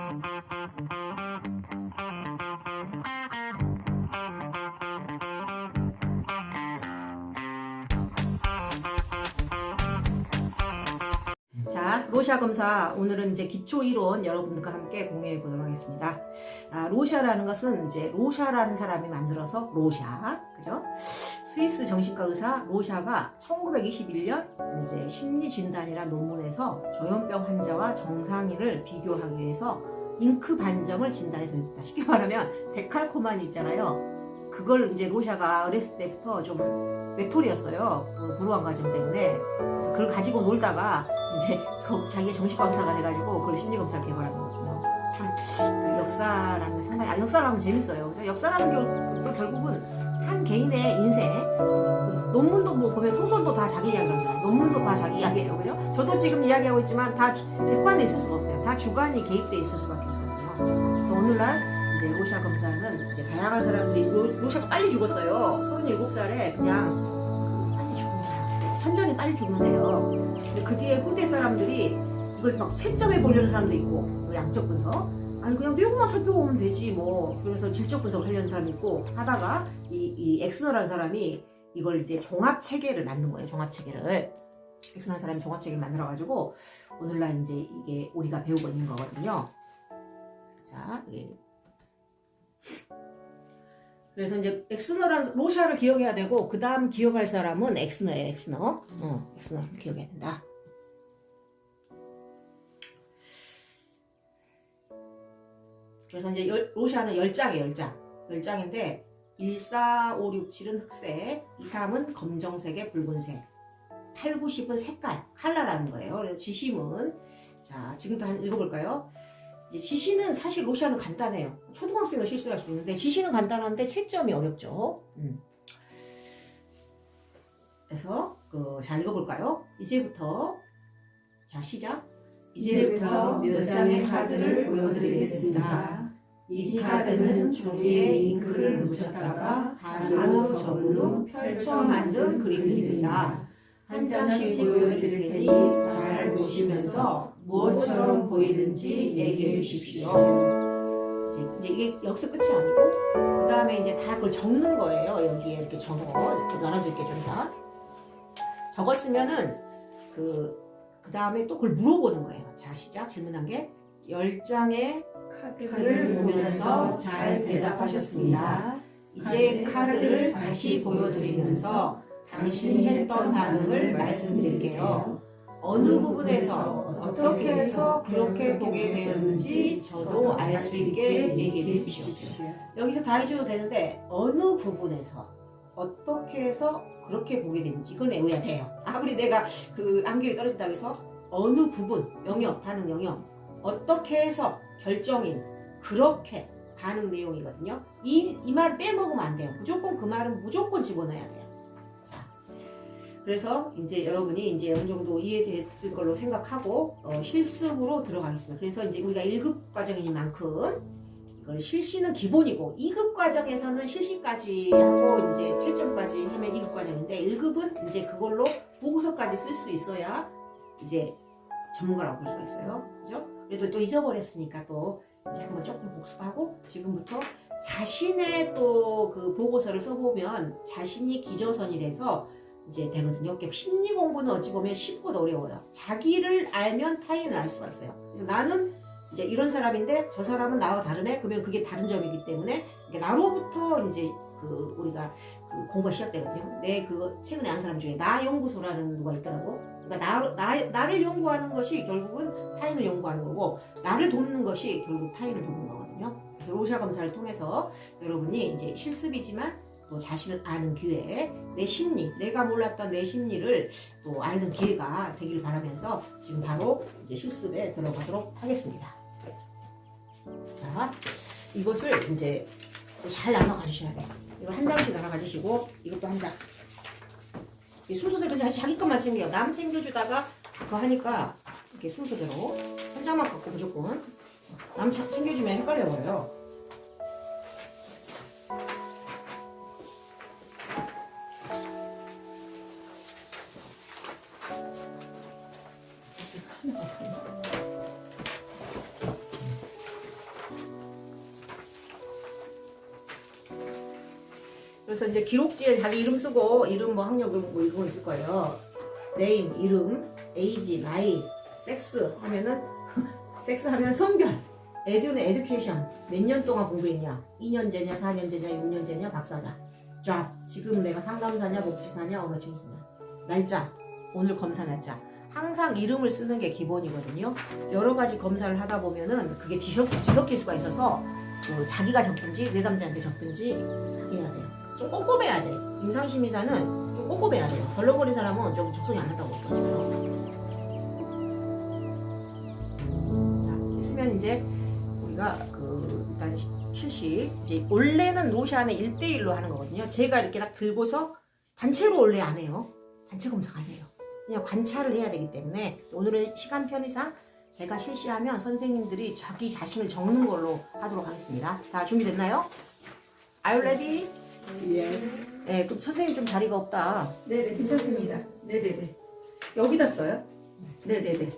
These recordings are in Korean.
자, 로샤 검사 오늘은 이제 기초 이론 여러분들과 함께 공유해 보도록 하겠습니다. 로샤라는 것은 이제 로샤라는 사람이 만들어서 로샤, 그죠? 스위스 정신과 의사 로샤가 1921년 이제 심리 진단이라는 논문에서 조현병 환자와 정상인을 비교하기 위해서 잉크 반점을 진단에 도입했다. 쉽게 말하면 데칼코마니 있잖아요. 그걸 이제 로샤가 어렸을 때부터 좀 외톨이였어요. 그 불우한 과정 때문에. 그래서 그걸 가지고 놀다가 이제 자기가 정신과 의사가 돼가지고 그걸 심리검사를 개발한 거거든요. 참 그 역사라는 게 상당히 역사라면 재밌어요. 역사라는 게 결국은 한 개인의 인생, 논문도 뭐 보면 소설도 다 자기 이야기를 하잖아요. 논문도 다 자기 이야기예요, 그죠? 저도 지금 이야기하고 있지만 다 객관에 있을 수가 없어요. 다 주관이 개입돼 있을 수밖에 없거든요. 그래서 오늘날 이제 로샤 검사는 이제 다양한 사람들이 로샤가 빨리 죽었어요. 37살에 그냥 빨리 죽는다. 천천히 빨리 죽는데요. 근데 그 뒤에 후대 사람들이 이걸 막 채점해 보려는 사람도 있고, 그 양적 분석. 아니 그냥 내용만 살펴보면 되지 뭐. 그래서 질적 분석을 하려는 사람이 있고 하다가 이 엑스너라는 사람이 이걸 이제 종합 체계를 만든 거예요. 종합 체계를. 엑스너라는 사람이 종합 체계를 만들어 가지고 오늘날 이제 이게 우리가 배우고 있는 거거든요. 자, 그래서 이제 엑스너란 로샤를 기억해야 되고 그 다음 기억할 사람은 엑스너예요. 엑스너. 엑스너 기억해야 된다. 그래서 이제 로샤는 10장이에요. 10장. 10장인데 1, 4, 5, 6, 7은 흑색, 2, 3은 검정색에 붉은색, 8, 9, 10은 색깔, 컬러라는 거예요. 그래서 지심은 자 지금부터 한 읽어볼까요? 이제 지시는 사실 로샤는 간단해요. 초등학생은 실수할 수 있는데 지시는 간단한데 채점이 어렵죠. 그래서 잘 읽어볼까요? 이제부터 자 시작. 이제부터 몇 장의 카드를 보여드리겠습니다. 이 카드는 종이에 잉크를 묻혔다가 반으로 접은 후 펼쳐 만든 그림입니다. 한 장씩 보여드릴 테니 잘 보시면서 무엇처럼 보이는지 얘기해 주십시오. 이제 이게 여기서 끝이 아니고 그 다음에 이제 다 그걸 적는 거예요. 여기에 이렇게 적어. 이렇게 나눠줄게 좀 다. 적었으면은 그 다음에 또 그걸 물어보는 거예요. 자 시작. 질문한 게 10장의 카드를 보면서 잘 대답하셨습니다. 이제 카드를 다시 보여드리면서 당신이 했던 반응을 말씀드릴게요. 어느 부분에서 어떻게 해서 그렇게 보게 되었는지 저도 알 수 있게 얘기해 주십시오. 여기서 다 해줘도 되는데 어느 부분에서 어떻게 해서 그렇게 보게 되는지 이건 외워야 돼요. 아무리 내가 그 암기력이 떨어진다고 해서 어느 부분, 영역, 반응 영역 어떻게 해서 결정인 그렇게 반응 내용이거든요. 이 말 빼먹으면 안 돼요. 무조건 그 말은 무조건 집어넣어야 돼요. 자, 그래서 이제 여러분이 이제 어느 정도 이해됐을 걸로 생각하고 실습으로 들어가겠습니다. 그래서 이제 우리가 1급 과정인 만큼 이걸 실시는 기본이고 2급 과정에서는 실시까지 하고 이제 7점까지 하면 2급 과정인데 1급은 이제 그걸로 보고서까지 쓸 수 있어야 이제 전문가라고 볼 수가 있어요. 그죠? 그래도 또 잊어버렸으니까 또 이제 한번 조금 복습하고 지금부터 자신의 또 그 보고서를 써보면 자신이 기저선이 돼서 이제 되거든요. 심리 공부는 어찌 보면 쉽고 어려워요. 자기를 알면 타인을 알 수가 있어요. 그래서 나는 이제 이런 사람인데 저 사람은 나와 다르네. 그러면 그게 다른 점이기 때문에 나로부터 이제 우리가 공부가 시작되거든요. 내 최근에 안 사람 중에 나 연구소라는 누가 있더라고. 그러니까 나를 연구하는 것이 결국은 타인을 연구하는 거고 나를 돕는 것이 결국 타인을 돕는 거거든요. 그래서 로샤 검사를 통해서 여러분이 이제 실습이지만 또 자신을 아는 기회, 내 심리, 내가 몰랐던 내 심리를 또 알는 기회가 되기를 바라면서 지금 바로 이제 실습에 들어가도록 하겠습니다. 자, 이것을 이제 잘 나눠 가주셔야 돼요. 이거 한 장씩 나눠 가지시고 이것도 한 장. 이 순서대로 자기 것만 챙겨요. 남 챙겨주다가 그거 하니까 이렇게 순서대로 한 장만 갖고 무조건 남 챙겨주면 헷갈려버려요. 여기서 이제 기록지에 자기 이름 쓰고 이름 뭐 학력 뭐 이런 거 있을 거예요. 네임 이름, 에이지, 나이, 섹스 하면은 섹스 하면 성별, 에듀는 에듀케이션 몇 년 동안 공부했냐, 2년제냐, 4년제냐, 6년제냐, 박사냐, 잡 지금 내가 상담사냐, 복지사냐, 어머치사냐, 날짜 오늘 검사 날짜. 항상 이름을 쓰는 게 기본이거든요. 여러 가지 검사를 하다 보면은 그게 뒤섞일 수가 있어서 자기가 적든지 내담자한테 적든지 해야 돼요. 좀 꼼꼼해야 돼. 임상심의사는 좀 꼼꼼해야 돼요. 덜렁거린 사람은 좀 적성이 안 맞다고 싶어요. 자, 있으면 이제 우리가 일단 실시 이제 원래는 노션에 1대1로 하는 거거든요. 제가 이렇게 딱 들고서 단체로 원래 안 해요. 단체 검사가 안 해요. 그냥 관찰을 해야 되기 때문에 오늘은 시간 편의상 제가 실시하면 선생님들이 자기 자신을 적는 걸로 하도록 하겠습니다. 다 준비됐나요? Are you ready? Yes. 네, 그럼 선생님 좀 자리가 없다. 네네, 괜찮습니다. 네네네. 여기다 써요? 네네네.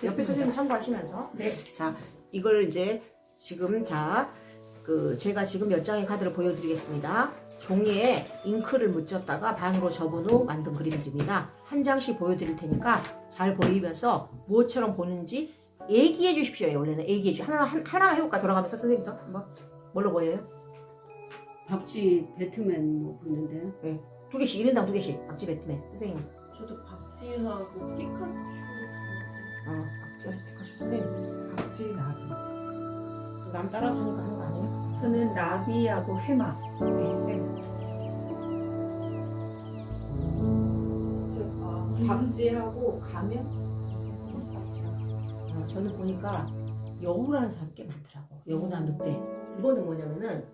옆에 선생님 참고하시면서. 네. 자, 이걸 이제 지금 제가 지금 몇 장의 카드를 보여드리겠습니다. 종이에 잉크를 묻혔다가 반으로 접은 후 만든 그림들입니다. 한 장씩 보여드릴 테니까 잘 보이면서 무엇처럼 보는지 얘기해 주십시오. 원래는 얘기해 주십시오. 하나만 해볼까? 돌아가면서 선생님부터 한번. 뭘로 보여요? 박쥐 배트맨 뭐 보는데요? 네. 2개씩, 1인당 2개씩. 박쥐 배트맨. 선생님. 저도 박쥐하고 피카츄 박쥐 피카츄 선생님. 박쥐 나비 남 따라서 하니까 하는 거 아니에요? 저는 나비하고 해마. 네, 쌤. 박쥐하고 가면 저는 보니까 여우라는 사람이 꽤 많더라고. 여우나 늑대. 이거는 뭐냐면은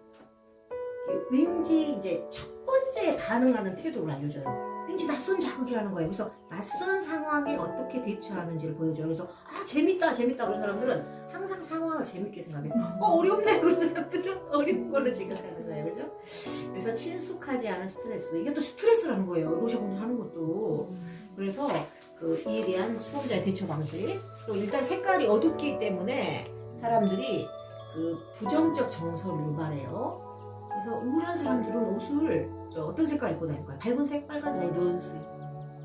왠지 이제 첫 번째 반응하는 태도를 알려줘요. 왠지 낯선 자극이라는 거예요. 그래서 낯선 상황에 어떻게 대처하는지를 보여줘요. 그래서 재밌다 그런 사람들은 항상 상황을 재밌게 생각해요. 어렵네 그런 사람들은 어려운 걸로 지각하는 거예요. 그죠? 그래서 친숙하지 않은 스트레스. 이게 또 스트레스라는 거예요. 노션 검사하는 것도. 그래서 이에 대한 수험자의 대처 방식. 또 일단 색깔이 어둡기 때문에 사람들이 부정적 정서를 유발해요. 그래서 우울한 사람들은 옷을 어떤 색깔 입고 다닐 거야? 밝은 색? 빨간색? 어두운색.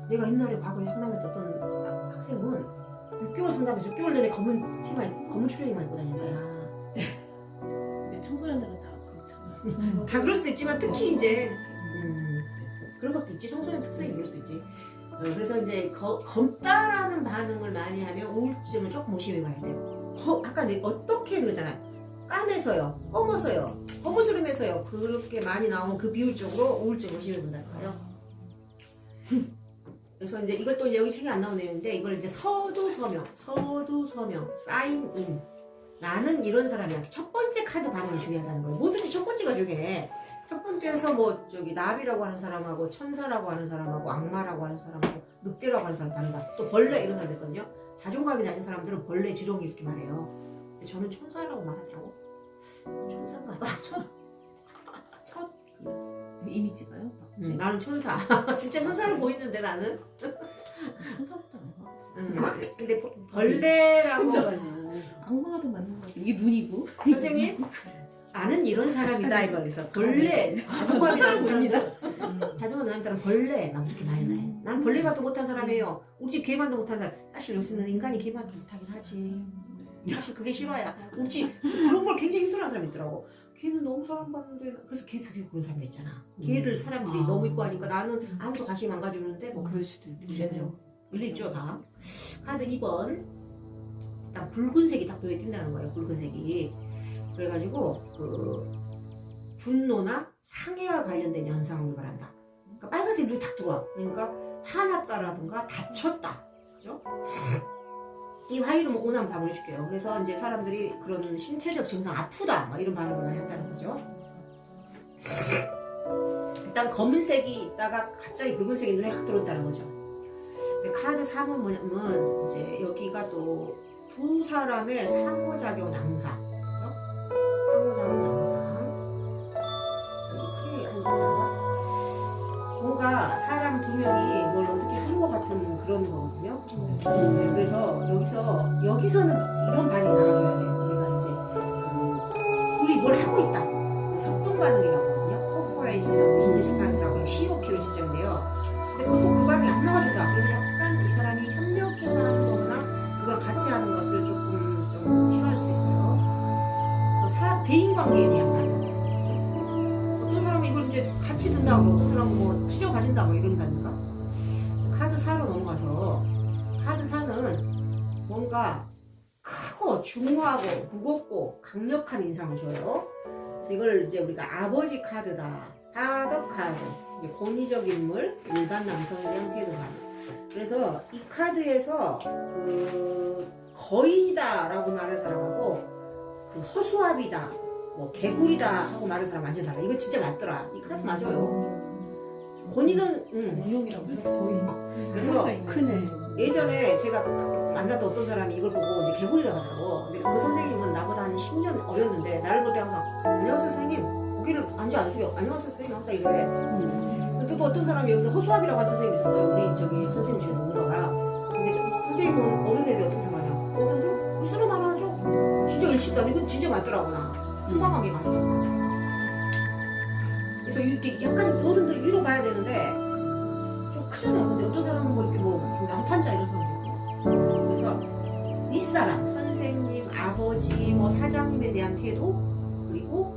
내가 옛날에 과거에 상담했던 어떤 학생은 6개월 상담해서 6개월 내내 검은 추리닝만 입고 다니는 거야. 근데 청소년들은 다 그렇잖아요. 다 그럴 수도 있지만 특히 이제 그런 것도 있지. 청소년 특성이 그럴 수도 있지. 그래서 이제 검다라는 반응을 많이 하면 우울증을 조금 조심해 봐야 돼요. 아까 내가 어떻게 해서 그랬잖아요. 까매서요, 검어서요, 거무스름해서요. 그렇게 많이 나오면 그 비율적으로 우울증 조심해 본다는 거예요. 그래서 이제 이걸 또 여기 책에 안 나온 내용인데 이걸 이제 서두 서명, 사인인. 나는 이런 사람이야. 첫 번째 카드 반응이 중요하다는 거예요. 뭐든지 첫 번째가 중요해. 첫 번째에서 나비라고 하는 사람하고 천사라고 하는 사람하고 악마라고 하는 사람하고 늑대라고 하는 사람 다르다. 또 벌레 이런 사람 있거든요. 자존감이 낮은 사람들은 벌레, 지렁이 이렇게 말해요. 근데 저는 천사라고 말하더라고. 천사인가? 첫 이미지가요? 박쥐? 나는 천사. 진짜 천사로 보이는데 나는. 천사보다 근데 벌레라고 악마가 더 맞는 거 같아요. 이게 눈이고 선생님 나는 이런 사람이다 이걸 그래서 벌레 자존감이 낮은 사람이다. 자존감이 낮은 사람 벌레 막 이렇게 많이 나요. 난 벌레가도 못한 사람이에요. 우리 집 개만도 못한 사람. 사실 요새는 인간이 개만도 못하긴 하지. 사실 그게 실화야. 우리 집 그런 걸 굉장히 힘들어하는 사람이 있더라고. 걔는 너무 사랑받는데 그래서 걔 죽이고 그런 사람도 있잖아. 걔를 사람들이 너무 이뻐하니까 나는 아무도 관심 안 가주는데 뭐 그럴 수도 있고. 그래요. 일리 있죠 다. 카드 2번 딱 붉은색이 딱 눈에 띈다는 거예요. 붉은색이. 그래가지고 분노나 상해와 관련된 현상을 말한다. 그러니까 빨간색 눈이 탁 들어와. 그러니까 화났다라든가 다쳤다. 그죠? 이 화유를 오늘 한번 다 보여줄게요. 그래서 이제 사람들이 그런 신체적 증상 아프다 막 이런 반응을 많이 한다는 거죠. 일단 검은색이 있다가 갑자기 붉은색이 눈에 확 들어온다는 거죠. 근데 카드 3은 뭐냐면 이제 여기가 또 두 사람의 상호작용 양상. 그죠? 상호작용 양상. 크게 뭔가 사람 두 명이 뭘 어떻게 한 것 같은 그런 거거든요. 그래서 여기서는 이런 반응이 나와줘야 돼요. 우리가 이제 둘이 뭘 하고 있다. 협동 반응이라고 하거든요. 코퍼레이션, 중후하고 무겁고 강력한 인상을 줘요. 그래서 이걸 이제 우리가 아버지 카드다, 파더 카드, 이제 권위적 인물, 일반 남성에 대한 태도 카드. 그래서 이 카드에서 그 거인이다라고 말하는 사람하고 그 허수아비다, 뭐 개구리다 하고 말하는 사람 완전 달라. 이거 진짜 맞더라. 이 카드 맞아요. 권위는 공룡이라고 해서 거의 그래서 크네. 예전에 제가 만났던 어떤 사람이 이걸 보고 이제 개구리라고 하더라고. 근데 그 선생님은 나보다 한 10년 어렸는데 나를 볼 때 항상 안녕하세요 선생님 고개를 앉아 안 숙여 안녕하세요 선생님 항상 이래. 근데 또 어떤 사람이 여기서 허수아비라고 한 선생님이 있었어요. 우리 저기 선생님 중에 누구더라. 근데 선생님은 어른에게 어떻게 생각하냐. 근데 그 사람 하나 하죠. 진짜 일치다. 이건 진짜 맞더라고 나. 통과관계 맞아. 그래서 이렇게 약간 어른들 위로 봐야 되는데 좀 크잖아요. 근데 어떤 사람은 뭐 이렇게 뭐 양탄자 이런 사람도 있고. 그래서 윗사람, 선생님, 아버지, 뭐 사장님에 대한 태도, 그리고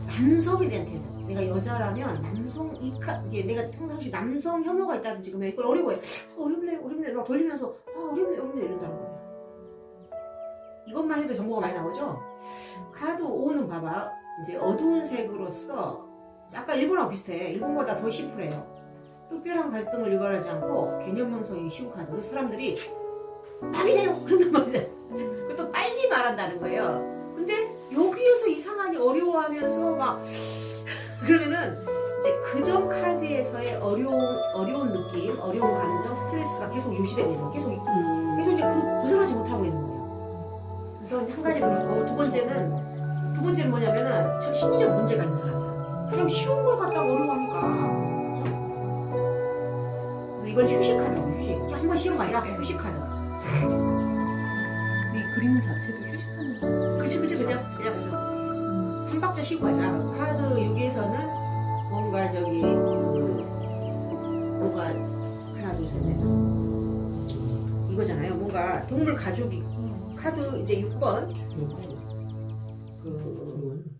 남성에 대한 태도. 내가 여자라면 남성 이게 내가 평상시 남성 혐오가 있다든지 그러면 이걸 어려워해. 어렵네 막 돌리면서 어렵네 이런다는 거예요. 이것만 해도 정보가 많이 나오죠. 카드 5는 봐봐. 이제 어두운 색으로서 아까 1번하고 비슷해. 1번보다 더 심플해요. 특별한 갈등을 유발하지 않고 개념 형성이 쉬운 카드. 그래서 사람들이 답이네요. 그런단 말이야. 그것도 빨리 말한다는 거예요. 근데 여기에서 이상하니 어려워하면서 막 그러면은 이제 그전 카드에서의 어려운 느낌, 어려운 감정, 스트레스가 계속 유지되고 있는 거예요. 계속 이제 벗어나지 못하고 있는 거예요. 그래서 한 가지 그렇고 두 번째는 뭐냐면은 심리적 문제가 있는 사람이야. 그냥 쉬운 걸 갖다가 어려워하니까. 그래서 이걸 휴식하라고 휴식. 한번 쉬운 말이야. 휴식하다. 이 그림 자체도 휴식하는 거. 그죠. 한 박자 쉬고 하자. 카드 6에서는 뭔가 저기 뭐가 하나 둘 셋 넷 이거잖아요. 뭔가 동물 가족이 카드 이제 6번 이거 맞아요.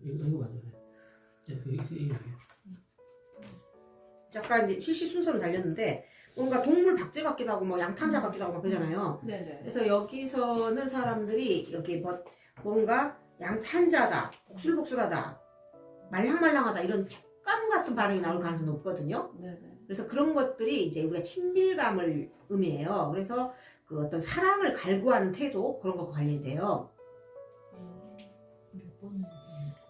이거 잠깐 이제 실시 순서로 달렸는데 뭔가 동물 박제 같기도 하고 뭐 양탄자 같기도 하고 막 그러잖아요. 네네. 그래서 여기서는 사람들이 여기 뭔가 양탄자다, 복술복술하다, 말랑말랑하다 이런 촉감 같은 반응이 나올 가능성이 높거든요. 네네. 그래서 그런 것들이 이제 우리가 친밀감을 의미해요. 그래서 그 어떤 사랑을 갈구하는 태도 그런 것과 관련돼요.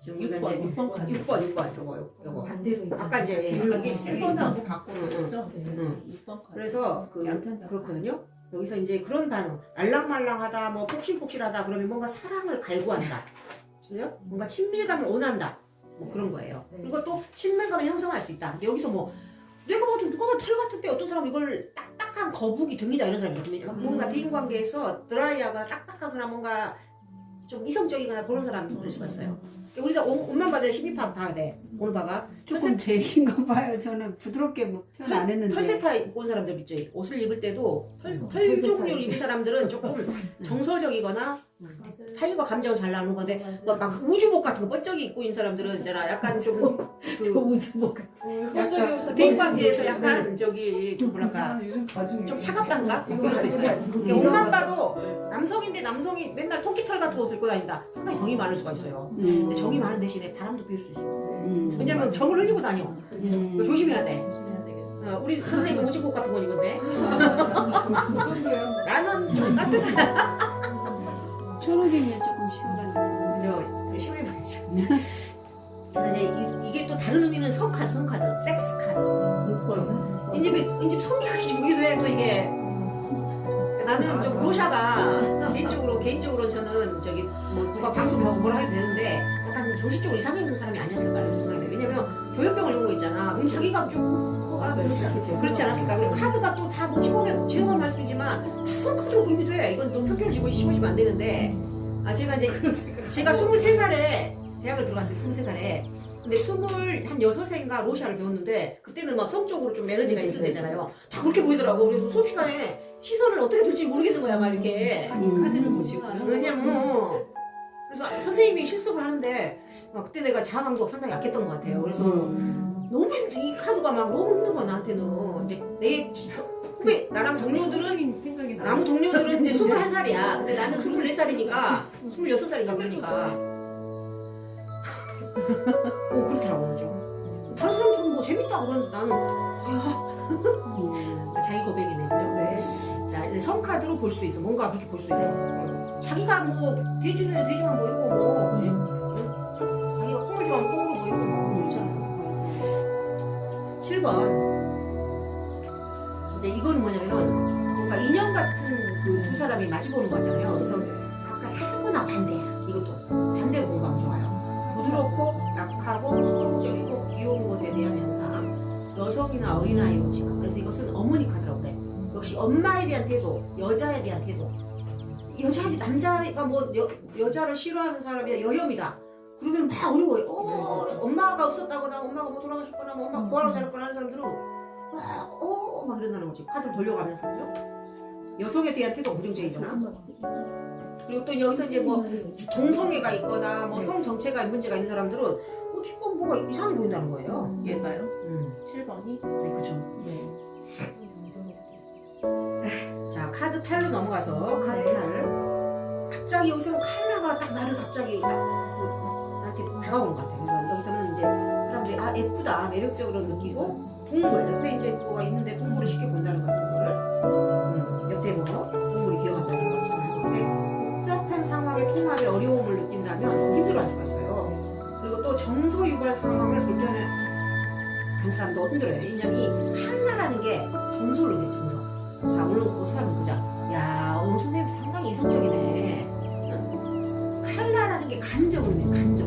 지금 우리가 이제 6번 카드. 6번 요거. 반대로 있잖아. 아까 이제 이게 이게 1번하고 바꾸는 거죠? 네. 응. 6번 카드. 그래서 양탄자. 그렇거든요. 여기서 이제 그런 반응, 말랑말랑하다, 뭐 폭신폭신하다 그러면 뭔가 사랑을 갈구한다, 그죠? 뭔가 친밀감을 원한다, 뭐 그런 거예요. 그리고 또 친밀감을 형성할 수 있다. 근데 여기서 뭐 내가 봐도 누가 봐도 털 같은데 어떤 사람 이걸 딱딱한 거북이 등이다 이런 사람이 있거든요. 뭔가 대인 관계에서 드라이하거나 딱딱하거나 뭔가 좀 이성적이거나 그런 사람일 수가 있어요. 우리가 옷만 봐도 심리파악 다 돼. 오늘 봐봐. 조금 제 얘기인가 봐요. 저는 부드럽게 뭐 표현 안 했는데. 털세타 입고 온 사람들 있죠. 옷을 입을 때도 털 종류를 입은 사람들은 조금 정서적이거나 타인과 감정을 잘 나누는 건데 막 우주복 같은 거 번쩍이 입고 있는 사람들은 있잖아. 약간 좀 저 우주복 약간 대인 관계에서 약간 저기 뭐랄까 요즘 봐주는 좀 차갑단가? 그럴 수도 있어요. 이거 옷만 봐도 남성인데 남성이 맨날 토끼털 같은 옷을 입고 다닌다. 상당히 정이 많을 수가 있어요. 근데 정이 많은 대신에 바람도 피울 수 있어요. 왜냐면 정을 흘리고 다녀. 그거 조심해야 돼. 조심해야 되겠네. 우리 선생님 우주복 같은 건 입었네. 무슨 나는 좀 따뜻한. 초록이면 조금 시원하니까. 그죠? 열심히 봐야죠. 그래서 이제 이게 또 다른 의미는 성카드, 섹스 카드. 이제 성기가 보기도 해. 또 이게 나는 좀 로샤가 개인적으로 저는 저기 뭐 누가 방송하고 뭐라 해도 되는데 약간 정신적으로 이상해 있는 사람이 아니었을까 이런 생각이 해요. 왜냐면 조현병을 입은 거 있잖아. 그럼 자기가 좀 뭐가 그렇지 않았을까? 그리고 카드가 또 다 놓치 보면 죄송한 말씀이지만 다 성카드로 보이기도 해. 이건 너 편견을 집어주시면 안 되는데 제가 이제 제가 23살에 대학을 들어갔어요. 23살에. 근데 26인가 로샤를 배웠는데 그때는 막 성적으로 좀 에너지가 있을 때잖아요. 다 그렇게 보이더라고. 그래서 수업 시간에 시선을 어떻게 둘지 모르겠는 거야, 막 이렇게. 카드를 보시고요. 왜냐면 그래서 선생님이 실습을 하는데 그때 내가 자아 강도가 상당히 약했던 것 같아요. 그래서 너무 이 카드가 막 너무 힘든 거야 나한테는. 이제 내 후배 나랑 동료들은 생각이 나. 남은 동료들은 이제 21살이야. 근데 나는 24살이니까 26살인가 그러니까. 그렇더라고요, 좀. 다른 사람들은 뭐 재밌다고 그러는데 나는 뭐야. 자기 고백이네, 그죠? 네. 자, 이제 성카드로 볼 수도 있어. 뭔가 그렇게 볼 수도 있어. 자기가 뭐 돼지는 돼지만 보이고 뭐 그지? 자기가 콩을 좋아하면 콩으로 보이고 뭐 그렇잖아. 7번. 이제 이거는 뭐냐면은 뭔가 인형 같은 그 두 사람이 마주보는 거잖아요. 그래서 아까 상구나 반대야. 이것도 반대로 공부하면 좋아요. 부드럽고 약하고 수동적이고 귀여운 것에 대한 현상. 여성이나 어린아이로 지금. 그래서 이것은 어머니 카드라고 그래. 역시 엄마에 대한 태도, 여자에 대한 태도. 여자애들 남자가 뭐 여자를 싫어하는 사람이 여혐이다. 그러면 막 어려워요. 엄마가 없었다거나 엄마가 뭐 돌아가셨거나 뭐 엄마가 구하러 자랐거나 하는 사람들은 막 이런다는 거지. 카드를 돌려가면서 그죠? 여성에 대한 태도가 부정적이거나. 그리고 또 여기서 이제 뭐 동성애가 있거나 뭐 성 정체가 문제가 있는 사람들은 지금 뭐가 이상해 보인다는 거예요. 얘가요? 7번이? 네, 그죠. 자, 카드 8로 넘어가서 카드 8. 갑자기 여기서 칼라가 딱 나를 갑자기 나한테 다가오는 것 같아요. 그러니까 여기서는 이제 사람들이 예쁘다, 매력적으로 느끼고 동물, 옆에 이제 뭐가 있는데 동물을 쉽게 본다는 거예요. 옆에 뭐 동물이 기어간다는 거죠. 근데 복잡한 상황의 통합에 어려움을 느낀다면 힘들어할 수가 있어요. 그리고 또 정서 유발 상황을 불편한 사람도 힘들어요. 왜냐면 이 칼라라는 게 정서를 의미해요. 정서. 자, 오늘 그 사람 보자. 야, 오늘 선생님 상당히 이성적이네. 칼라라는 게 감정을 의미해요. 감정.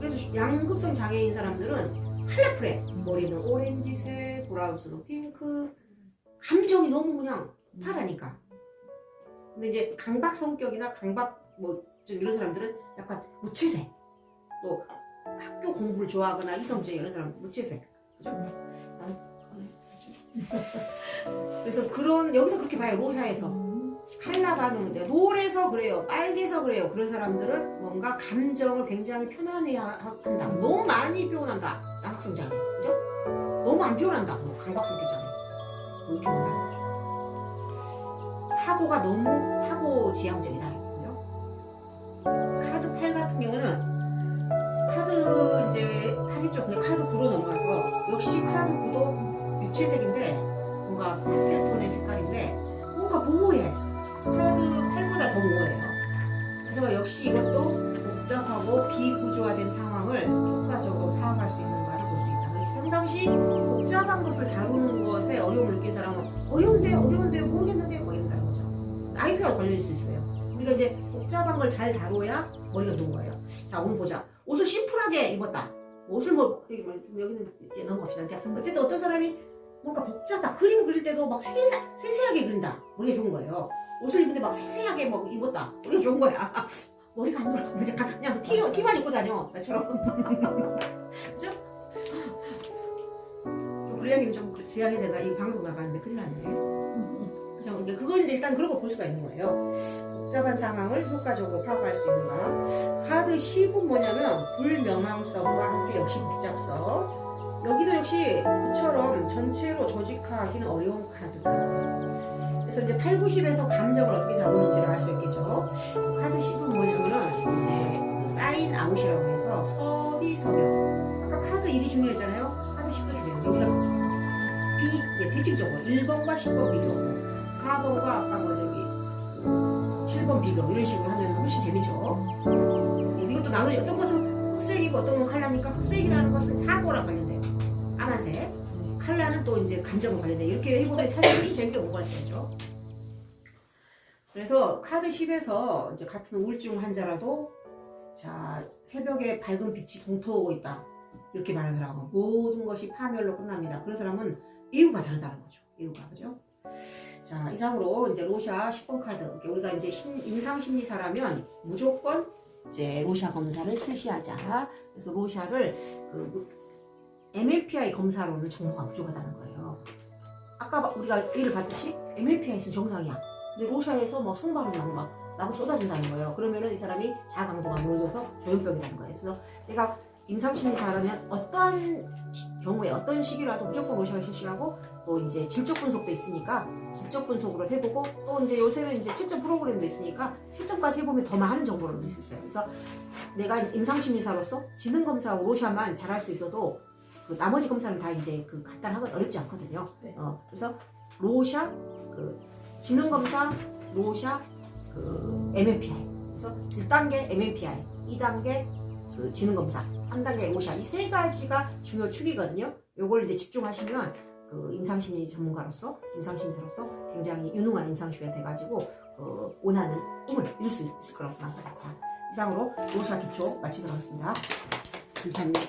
그래서 양극성 장애인 사람들은 컬러풀해. 머리는 오렌지색, 브라우스는 핑크. 감정이 너무 그냥 파라니까. 근데 이제 강박 성격이나 강박 뭐 좀 이런 사람들은 약간 무채색. 또 학교 공부를 좋아하거나 이성적인 이런 사람 무채색. 그죠? 그래서 그런 여기서 그렇게 봐요. 로샤에서 칼라 반응인데 노래서 그래요. 빨개서 그래요. 그런 사람들은 뭔가 감정을 굉장히 표현해야 한다. 너무 많이 표현한다. 양극성 장애. 그죠? 너무 안 표현한다. 강박 성격 장애. 이렇게 본다는 거죠. 사고가 너무 사고 지향적이다. 그죠? 카드 8 같은 경우는 카드 이제 8이죠. 그냥 카드 9로 넘어가서 역시 카드 9도 유채색인데 뭔가 파스텔톤의 색깔인데 뭔가 모호해. 카드 8보다 더 모호해요. 그래서 역시 이것도 복잡하고 비구조화된 상황을 효과적으로 파악할 수 있는 말을 볼 수 있다. 그래서 평상시 복잡한 것을 다루는 것에 어려움을 느낀 사람은 어려운데 모르겠는데 뭐 이런다는 거죠. IQ가 걸릴 수 있어요. 우리가 이제 복잡한 걸 잘 다뤄야 머리가 좋은 거예요. 자, 오늘 보자. 옷을 심플하게 입었다. 옷을 뭐 여기는 이제 넘어갑시다. 그러니까 어쨌든 어떤 사람이 뭔가 복잡한 그림 그릴 때도 막 세세하게 그린다. 머리가 좋은 거예요. 옷을 입는데 막 세세하게 막 입었다. 머리가 좋은 거야. 머리가 안 돌아. 그냥 티만 입고 다녀. 나처럼. 그죠? 분량이 좀 제약이 되나? 이 방송 나가는데 큰일 났네. 그죠? 그건 일단 그런 거 볼 수가 있는 거예요. 복잡한 상황을 효과적으로 파악할 수 있는가. 카드 10은 뭐냐면 불명확성과 함께 역시 복잡성. 여기도 역시 그처럼 전체로 조직화하기는 어려운 카드다. 그래서 이제 8, 9, 10에서 감정을 어떻게 다루는지를 알 수 있겠죠. 카드 10은 뭐냐면은 이제 그 사인 아웃이라고 해서 서비 서명. 아까 카드 1이 중요했잖아요. 카드 10도 중요해요. 여기가 대칭적으로 1번과 10번 비교, 4번과 아까 뭐 저기 7번 비교 이런 식으로 하면 훨씬 재밌죠. 이것도 나누니 어떤 것은 흑색이고 어떤 건 칼라니까 흑색이라는 것은 사고랑 관련돼요. 까만색. 칼라는 또 이제 감정과 관련돼. 이렇게 해보면 사실 훨씬 재밌게 공부할 수 있죠. 그래서 카드 10에서 이제 같은 우울증 환자라도 자 새벽에 밝은 빛이 동터오고 있다. 이렇게 말하는 사람은 모든 것이 파멸로 끝납니다. 그런 사람은 이유가 다르다는 거죠. 이유가 그죠? 자 이상으로 이제 로샤 10번 카드. 우리가 이제 임상 심리사라면 무조건 이제 로샤 검사를 실시하자. 그래서 로샤를 그 MLPI 검사로는 정보가 부족하다는 거예요. 아까 우리가 예를 봤듯이 MLPI에서는 정상이야. 근데 로샤에서 뭐 송바르막 막 나고 쏟아진다는 거예요. 그러면은 이 사람이 자아 강도가 무너져서 조현병이라는 거예요. 그래서 내가 임상심리사라면 어떠한 경우에 어떤 시기라도 무조건 로샤가 실시하고 또 이제 질적 분석도 있으니까 질적 분석으로 해보고 또 이제 요새는 이제 7점 프로그램도 있으니까 7점까지 해보면 더 많은 정보를 얻을 수 있어요. 그래서 내가 임상심리사로서 지능검사하고 로샤만 잘할 수 있어도 그 나머지 검사는 다 이제 그 간단하고 어렵지 않거든요. 네. 그래서 로샤, 그 지능검사, 로샤, 그 MMPI. 그래서 1단계 MMPI, 2단계 그 지능검사, 3단계 로샤 이 세 가지가 중요 축이거든요. 요걸 이제 집중하시면 그 임상심리 전문가로서 임상심리사로서 굉장히 유능한 임상심리가 돼가지고 원하는 꿈을 이룰 수 있을 거라고 생각합니다. 자, 이상으로 로샤 기초 마치도록 하겠습니다. 감사합니다.